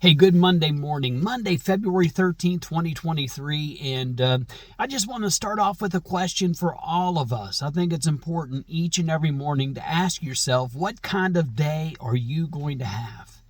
Hey, good Monday morning, Monday, February 13th, 2023. And I just want to start off with a question for all of us. I think it's important each and every morning to ask yourself, what kind of day are you going to have?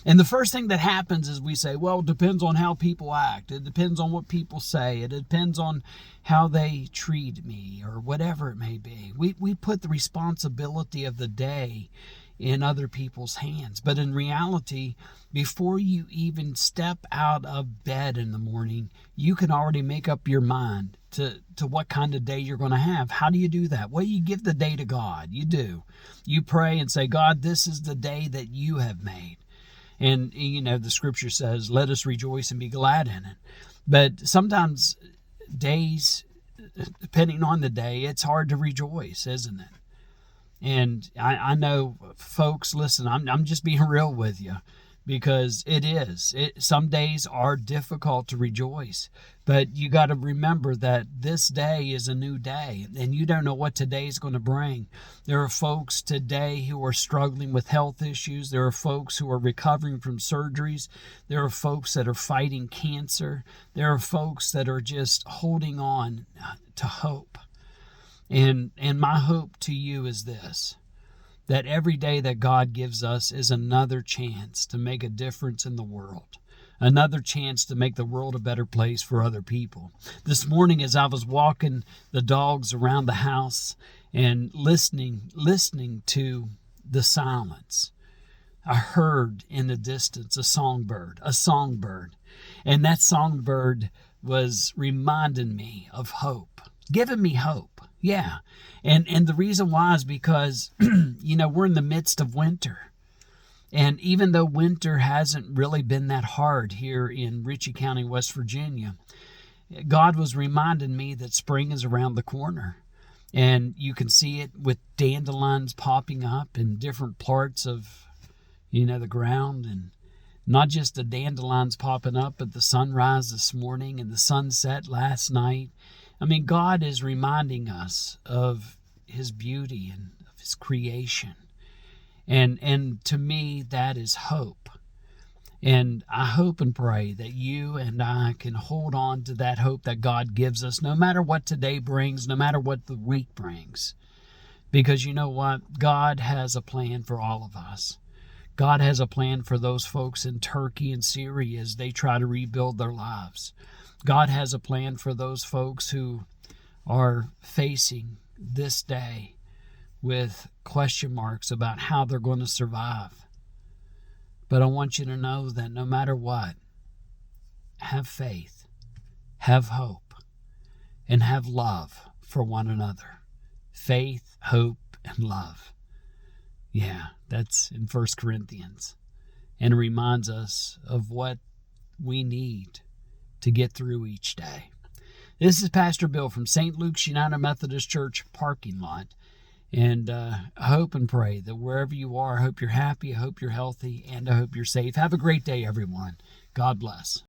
And the first thing that happens is we say, well, it depends on how people act. It depends on what people say. It depends on how they treat me or whatever it may be. We put the responsibility of the day in other people's hands. But in reality, before you even step out of bed in the morning, you can already make up your mind to what kind of day you're going to have. How do you do that? Well, you give the day to God. You do. You pray and say, God, this is the day that you have made. And, the scripture says, let us rejoice and be glad in it. But sometimes days, depending on the day, it's hard to rejoice, isn't it? And I know, folks, listen, I'm just being real with you because it is. Some days are difficult to rejoice, but you got to remember that this day is a new day, and you don't know what today is going to bring. There are folks today who are struggling with health issues. There are folks who are recovering from surgeries. There are folks that are fighting cancer. There are folks that are just holding on to hope. And my hope to you is this, that every day that God gives us is another chance to make a difference in the world, another chance to make the world a better place for other people. This morning, as I was walking the dogs around the house and listening to the silence, I heard in the distance a songbird, and that songbird was reminding me of hope, giving me hope. Yeah. And the reason why is because, we're in the midst of winter. And even though winter hasn't really been that hard here in Ritchie County, West Virginia, God was reminding me that spring is around the corner. And you can see it with dandelions popping up in different parts of, the ground. And not just the dandelions popping up, but the sunrise this morning and the sunset last night. I mean, God is reminding us of his beauty and of his creation. And to me, that is hope. And I hope and pray that you and I can hold on to that hope that God gives us, no matter what today brings, no matter what the week brings. Because you know what? God has a plan for all of us. God has a plan for those folks in Turkey and Syria as they try to rebuild their lives. God has a plan for those folks who are facing this day with question marks about how they're going to survive. But I want you to know that no matter what, have faith, have hope, and have love for one another. Faith, hope, and love. Yeah, that's in 1 Corinthians. And it reminds us of what we need to get through each day. This is Pastor Bill from St. Luke's United Methodist Church parking lot. And I hope and pray that wherever you are, I hope you're happy, I hope you're healthy, and I hope you're safe. Have a great day, everyone. God bless.